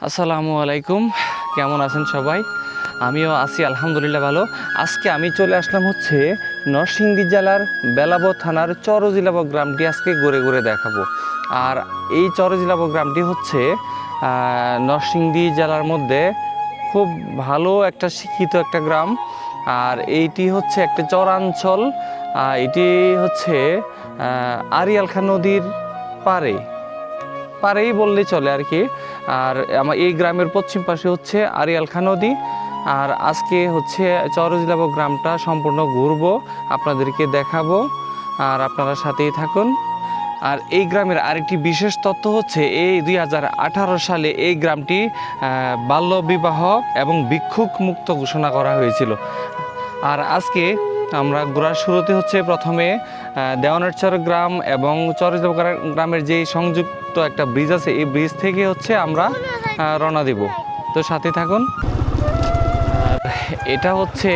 আসসালামু আলাইকুম, কেমন আছেন সবাই? আমিও আছি আলহামদুলিল্লাহ ভালো। আজকে আমি চলে আসলাম হচ্ছে নরসিংদী জেলার বেলাবো থানার চরজিলাবো গ্রামটি আজকে ঘুরে ঘুরে দেখাবো। আর এই চরজিলাবো গ্রামটি হচ্ছে নরসিংদী জেলার মধ্যে খুব ভালো একটা শিক্ষিত একটা গ্রাম। আর এইটি হচ্ছে একটা চরাঞ্চল। এটি হচ্ছে আড়িয়াল খাঁ নদীর পারেই বললেই চলে আর কি। আর আমার এই গ্রামের পশ্চিম পাশে হচ্ছে আড়িয়াল খাঁ নদী। আর আজকে হচ্ছে চরজিলাবো গ্রামটা সম্পূর্ণ ঘুরবো, আপনাদেরকে দেখাবো, আর আপনারা সাথেই থাকুন। আর এই গ্রামের আরেকটি বিশেষ তথ্য হচ্ছে এই 2018 সালে এই গ্রামটি বাল্যবিবাহ এবং ভিক্ষুক মুক্ত ঘোষণা করা হয়েছিল। আর আজকে আমরা ঘোরার শুরুতে হচ্ছে প্রথমে দেওয়ানারচর গ্রাম এবং চরজিলাবো গ্রামের যে সংযুক্ত একটা ব্রিজ আছে, এই ব্রিজ থেকে হচ্ছে আমরা রওনা দিব। তো সাথে থাকুন। আর এটা হচ্ছে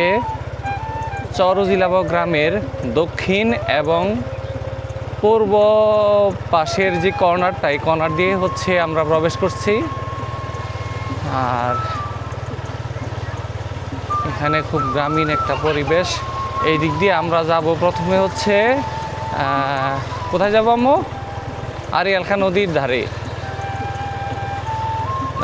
চরজিলাবো গ্রামের দক্ষিণ এবং পূর্ব পাশের যে কর্নারটা, এই কর্নার দিয়ে হচ্ছে আমরা প্রবেশ করছি। আর এখানে খুব গ্রামীণ একটা পরিবেশ। এই দিক দিয়ে আমরা যাব। প্রথমে হচ্ছে কোথায় যাব আম্মু? আড়িয়াল খাঁ নদীর ধারে।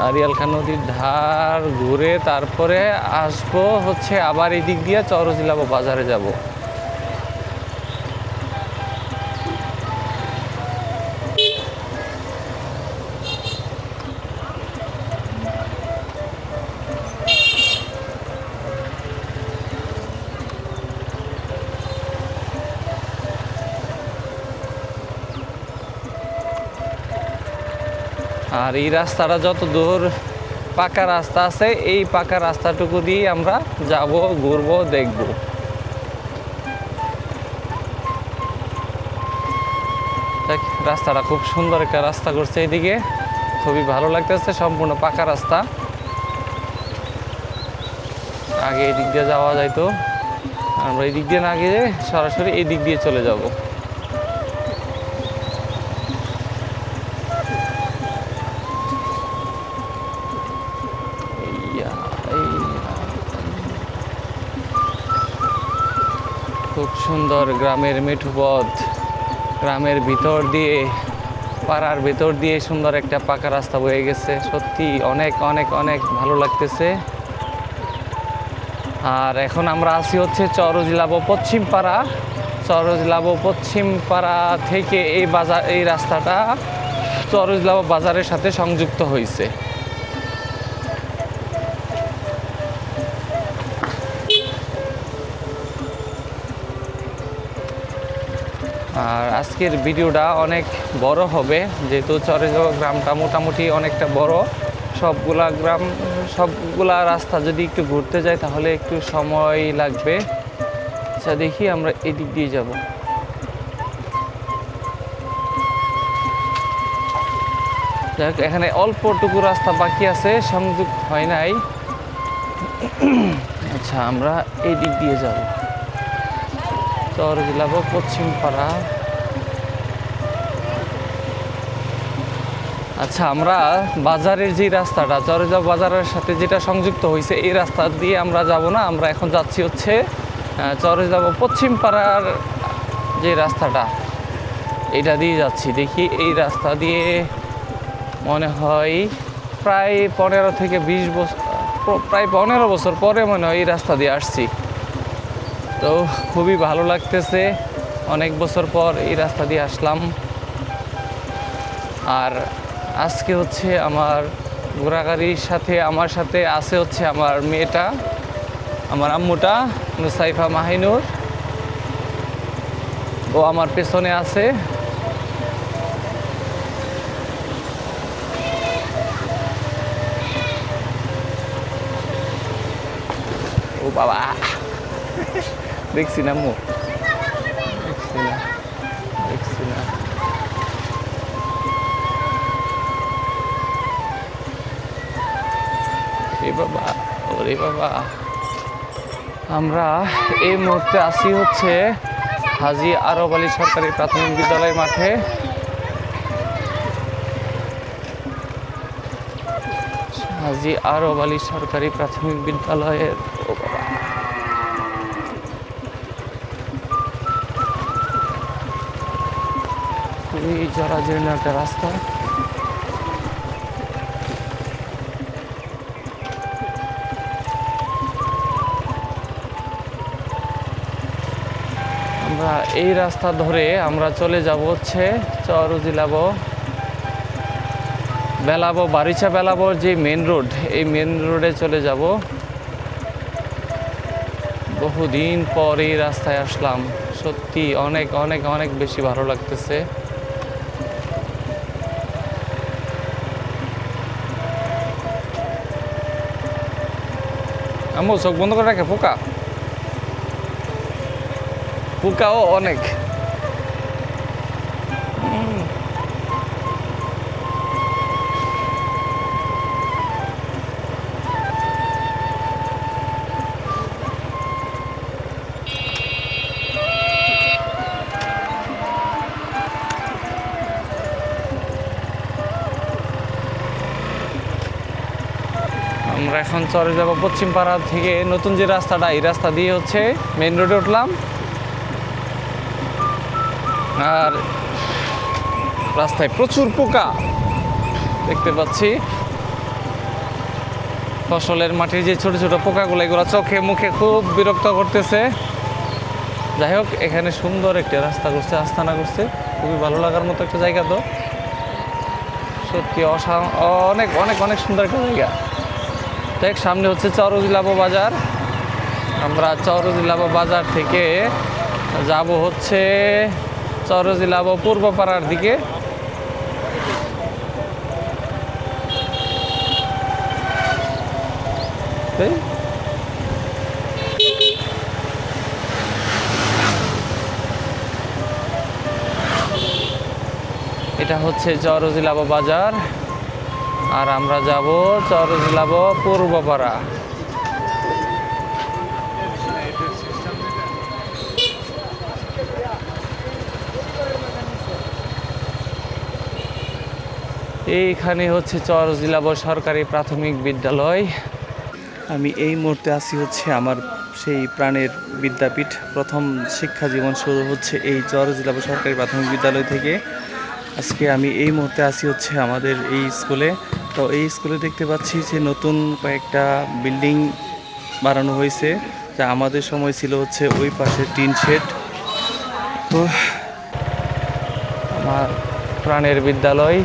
আড়িয়াল খাঁ নদীর ধার ঘুরে তারপরে আসবো হচ্ছে আবার এই দিক দিয়ে চরজিলাবো বাজারে যাব। আর এই রাস্তাটা যত দূর পাকা রাস্তা আছে, এই পাকা রাস্তাটুকু দিয়ে আমরা যাব, ঘুরবো, দেখব। রাস্তাটা খুব সুন্দর একটা রাস্তা করছে, এইদিকে খুবই ভালো লাগতেছে, সম্পূর্ণ পাকা রাস্তা। আগে এই দিক দিয়ে যাওয়া যাইতো, আমরা এই দিক দিয়ে না গিয়ে সরাসরি এই দিক দিয়ে চলে যাব। খুব সুন্দর গ্রামের মিঠু পথ, গ্রামের ভিতর দিয়ে, পাড়ার ভিতর দিয়ে সুন্দর একটা পাকা রাস্তা বয়ে গেছে। সত্যি অনেক অনেক অনেক ভালো লাগতেছে। আর এখন আমরা আছি হচ্ছে চরজিলাবো পশ্চিম পাড়া। চরজিলাবো পশ্চিম পাড়া থেকে এই রাস্তাটা চরজিলাবো বাজারের সাথে সংযুক্ত হয়েছে। আর আজকের ভিডিওটা অনেক বড় হবে, যেহেতু চরজিলাবো গ্রামটা মোটামুটি অনেকটা বড়। সবগুলা রাস্তা যদি একটু ঘুরতে যাই তাহলে একটু সময় লাগবে। আচ্ছা, দেখি আমরা এদিক দিয়ে যাব। যাক, এখানে অল্পটুকু রাস্তা বাকি আছে, সংযোগ হয় নাই। আচ্ছা, আমরা এই দিক দিয়ে যাব, চরজিলাবো পশ্চিম পাড়া। আচ্ছা, আমরা বাজারের যে রাস্তাটা, চরজিলাবো বাজারের সাথে যেটা সংযুক্ত হয়েছে, এই রাস্তা দিয়ে আমরা যাব না। আমরা এখন যাচ্ছি হচ্ছে চরজিলাবো পশ্চিম পাড়ার যে রাস্তাটা, এটা দিয়ে যাচ্ছি। দেখি এই রাস্তা দিয়ে মনে হয় প্রায় 15 থেকে 20 বছর, প্রায় 15 বছর পরে মনে হয় এই রাস্তা দিয়ে আসছি। তো খুবই ভালো লাগতেছে, অনেক বছর পর এই রাস্তা দিয়ে আসলাম। আর আজকে হচ্ছে আমার ঘোরাঘুরির সাথে আমার সাথে আছে হচ্ছে আমার মেয়েটা, আমার আম্মুটা নুসাইফা মাহিনুর, ও আমার পেছনে আছে। ও বাবা, দেখছি না আম্মু, দেখছি না। বাবা, ওরে বাবা। আমরা এই মুহূর্তে আসি হচ্ছে হাজী আরব আলী সরকারি প্রাথমিক বিদ্যালয় মাঠে। হাজী আরব আলী সরকারি প্রাথমিক বিদ্যালয়ের খুবই জরাজীর্ণ একটা রাস্তা। আমরা এই রাস্তা ধরে আমরা চলে যাব হচ্ছে চরজিলাবো বেলাবো বারিচা বেলাবোর যে মেন রোড, এই মেন রোডে চলে যাব। বহুদিন পর এই রাস্তায় আসলাম, সত্যি অনেক অনেক অনেক বেশি ভালো লাগতেছে। আম্মু চোখ বন্ধ করে রাখে, পোকা পোকাও অনেক। আমরা এখন চলে যাব পশ্চিম পাড়া থেকে নতুন যে রাস্তাটা, এই রাস্তা দিয়ে হচ্ছে মেন রোডে উঠলাম। আর রাস্তায় প্রচুর পোকা দেখতে পাচ্ছি। ফসলের মাটির যে ছোট ছোট পোকাগুলো, এগুলো চোখে মুখে খুব বিরক্ত করতেছে। যাই হোক, এখানে সুন্দর একটি রাস্তা করছে, আস্তানা করছে, খুবই ভালো লাগার মতো একটা জায়গা। তো সত্যি অনেক অনেক অনেক সুন্দর একটা জায়গা। দেখ, সামনে হচ্ছে চরজিলাবো বাজার। আমরা চরজিলাবো বাজার থেকে যাব হচ্ছে চরজিলাবো পূর্বপাড়ার দিকে। এটা হচ্ছে চরজিলাবো বাজার, আর আমরা যাব চরজিলাবো পূর্বপাড়া। এইখানে হচ্ছে চরজিলাবো সরকারি প্রাথমিক বিদ্যালয়। আমি এই মুহূর্তে আছি হচ্ছে আমার সেই প্রাণের বিদ্যাপীঠ। প্রথম শিক্ষা জীবন শুরু হচ্ছে এই চরজিলাবো সরকারি প্রাথমিক বিদ্যালয় থেকে। আজকে আমি এই মুহূর্তে আছি হচ্ছে আমাদের এই স্কুলে। তো এই স্কুলে দেখতে পাচ্ছি যে নতুন কয়েকটা বিল্ডিং বানানো হয়েছে, যা আমাদের সময় ছিল হচ্ছে ওই পাশে টিন শেড। তো আমার প্রাণের বিদ্যালয়,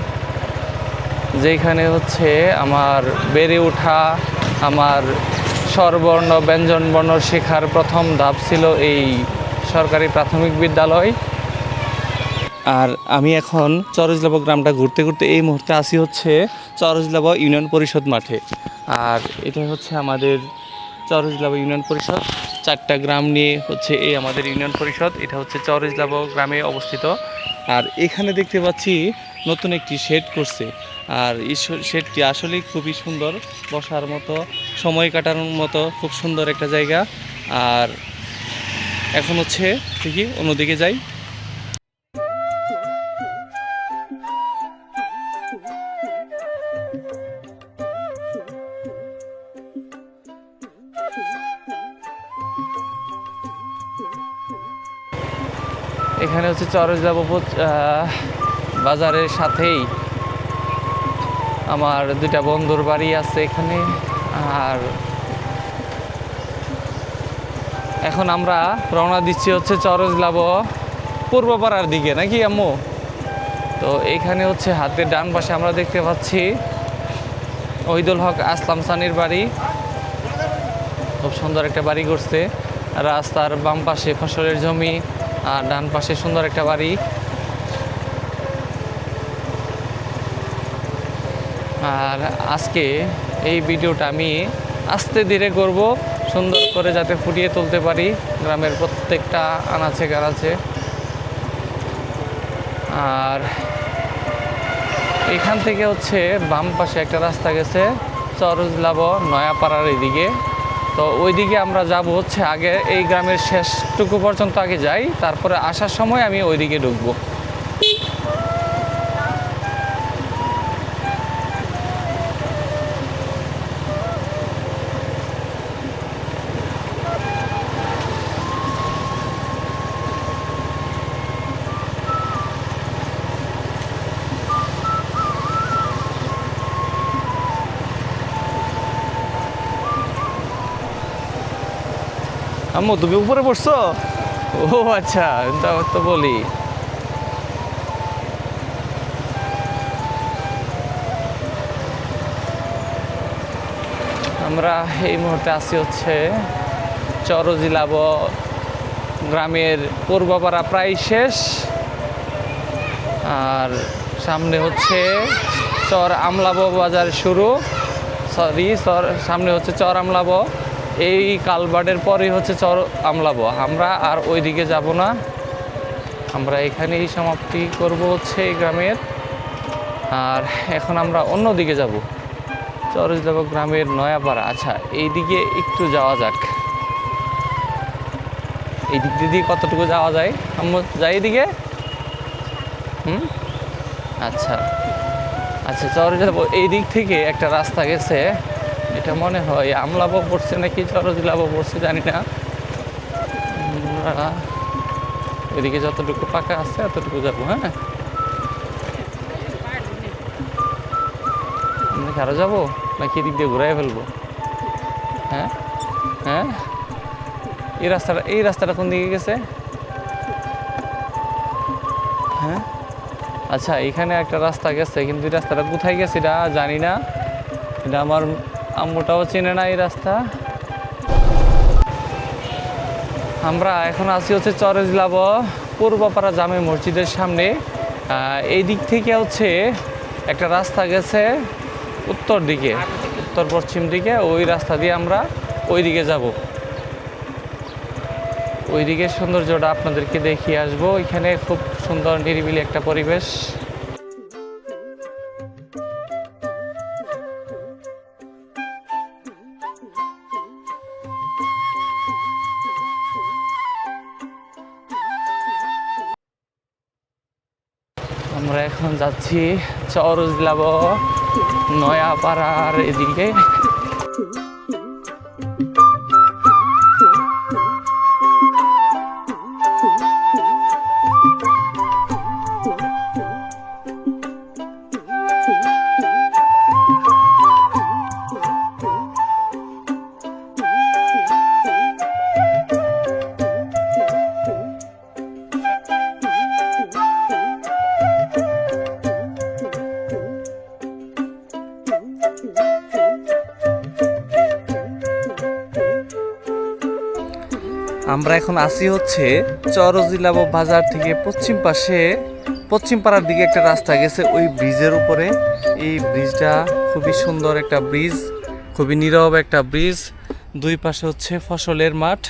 যেখানে হচ্ছে আমার বেড়ে ওঠা, আমার স্বরবর্ণ ব্যঞ্জনবর্ণ শেখার প্রথম ধাপ ছিল এই সরকারি প্রাথমিক বিদ্যালয়। আর আমি এখন চরজিলাবো গ্রামটা ঘুরতে ঘুরতে এই মুহূর্তে আসি হচ্ছে চরজিলাবো ইউনিয়ন পরিষদ মাঠে। আর এটা হচ্ছে আমাদের চরজিলাবো ইউনিয়ন পরিষদ। 4টা গ্রাম নিয়ে হচ্ছে এই আমাদের ইউনিয়ন পরিষদ। এটা হচ্ছে চরজিলাবো গ্রামে অবস্থিত। আর এখানে দেখতে পাচ্ছি নতুন একটি শেড করছে। আর এই শেডটি আসলেই খুবই সুন্দর, বসার মতো, সময় কাটানোর মতো খুব সুন্দর একটা জায়গা। আর এখন হচ্ছে দেখি অন্যদিকে যাই। এখানে হচ্ছে চরজিলাবো বাজারের সাথেই আমার 2টা বন্ধুর বাড়ি আছে এখানে। আর এখন আমরা রওনা দিচ্ছি হচ্ছে চরজিলাবো পূর্বপাড়ার দিকে, নাকি আম্মু? তো এইখানে হচ্ছে হাতের ডান পাশে আমরা দেখতে পাচ্ছি ওহিদুল হক আসলাম সানির বাড়ি। খুব সুন্দর একটা বাড়ি করছে। রাস্তার বাম পাশে ফসলের জমি, আর ডান পাশে সুন্দর একটা বাড়ি। আর আজকে এই ভিডিওটা আমি আস্তে ধীরে করব, সুন্দর করে যাতে ফুটিয়ে তুলতে পারি গ্রামের প্রত্যেকটা আনাচে কানাচে। আর এখান থেকে হচ্ছে বাম পাশে একটা রাস্তা গেছে চরজিলাবো নয়াপাড়ার এদিকে। তো ওইদিকে আমরা যাব হচ্ছে, আগে এই গ্রামের শেষটুকু পর্যন্ত আগে যাই, তারপরে আসার সময় আমি ওইদিকে ঢুকবো। আম্মু তুমি উপরে পড়ছো? ও আচ্ছা, তাও তো বলি। আমরা এই মুহূর্তে আছি হচ্ছে চরজিলাব গ্রামের পূর্বপাড়া প্রায় শেষ, আর সামনে হচ্ছে চর আমলাব বাজার শুরু, সামনে হচ্ছে চর আমলাব। এই কালভার্টের পরেই হচ্ছে চর আমলাব। আমরা আর ওইদিকে যাব না, আমরা এখানেই সমাপ্তি করব হচ্ছে এই গ্রামের। আর এখন আমরা অন্য দিকে যাব, চরজিলাব গ্রামের নয়াপাড়া। আচ্ছা, এইদিকে একটু যাওয়া যাক। এই দিক দিয়ে কতটুকু যাওয়া যায়? আমরা যাই এদিকে। আচ্ছা আচ্ছা, চরজিলাব এই দিক থেকে একটা রাস্তা গেছে, এটা মনে হয় আমলাব পড়ছে নাকি চরজিলাব পড়ছে জানি না। আমরা এদিকে যতটুকু পাকা আছে এতটুকু যাবো। হ্যাঁ, আমরা কি আরো যাবো নাকি এদিক দিয়ে ঘুরাই ফেলবো? হ্যাঁ হ্যাঁ, এই রাস্তাটা কোন দিকে গেছে? হ্যাঁ আচ্ছা, এখানে একটা রাস্তা গেছে, কিন্তু এই রাস্তাটা কোথায় গেছে এটা জানি না। এটা আমার আম্মুটাও চেনে না এই রাস্তা। আমরা এখন আছি হচ্ছে চরজিলাব পূর্বপাড়া জামে মসজিদের সামনে। এই দিক থেকে হচ্ছে একটা রাস্তা গেছে উত্তর দিকে, উত্তর পশ্চিম দিকে। ওই রাস্তা দিয়ে আমরা ওই দিকে যাব, ওই দিকে সৌন্দর্যটা আপনাদেরকে দেখিয়ে আসবো। এখানে খুব সুন্দর নিরিবিলি একটা পরিবেশ। আমরা এখন যাচ্ছি চরজিলাব নয়াপাড়ার এদিকে। আমরা এখন আসি হচ্ছে চরজিলাব বাজার থেকে পশ্চিম পাড়ার দিকে একটা রাস্তা গেছে ওই ব্রিজের উপরে। এই ব্রিজটা খুবই সুন্দর একটা ব্রিজ, খুবই নীরব একটা ব্রিজ। দুই পাশে হচ্ছে ফসলের মাঠ,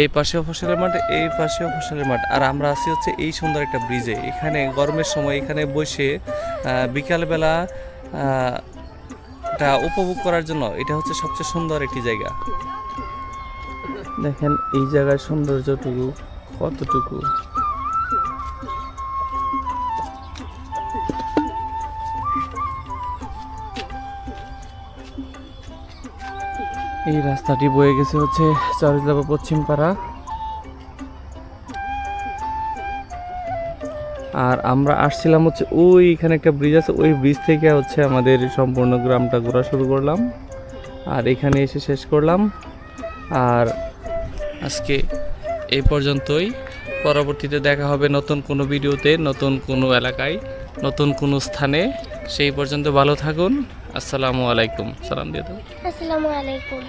এই পাশেও ফসলের মাঠ, এই পাশেও ফসলের মাঠ। আর আমরা আছি হচ্ছে এই সুন্দর একটা ব্রিজে। এখানে গরমের সময় এখানে বসে বিকালবেলা এটা উপভোগ করার জন্য এটা হচ্ছে সবচেয়ে সুন্দর একটি জায়গা। দেখেন এই জায়গার সৌন্দর্যটুকু কতটুকু। এই রাস্তাটি বয়ে গেছে হচ্ছে চরজিলাব পশ্চিম পাড়া। আর আমরা আসছিলাম হচ্ছে ওইখানে একটা ব্রিজ আছে, ওই ব্রিজ থেকে হচ্ছে আমাদের সম্পূর্ণ গ্রামটা ঘোরা শুরু করলাম, আর এখানে এসে শেষ করলাম। আর আজকে এই পর্যন্তই। পরবর্তীতে দেখা হবে নতুন কোনো ভিডিওতে, নতুন কোনো এলাকায়, নতুন কোনো স্থানে। সেই পর্যন্ত ভালো থাকুন। আসসালামু আলাইকুম। সালাম দিয়ে দাও। আসসালামু আলাইকুম।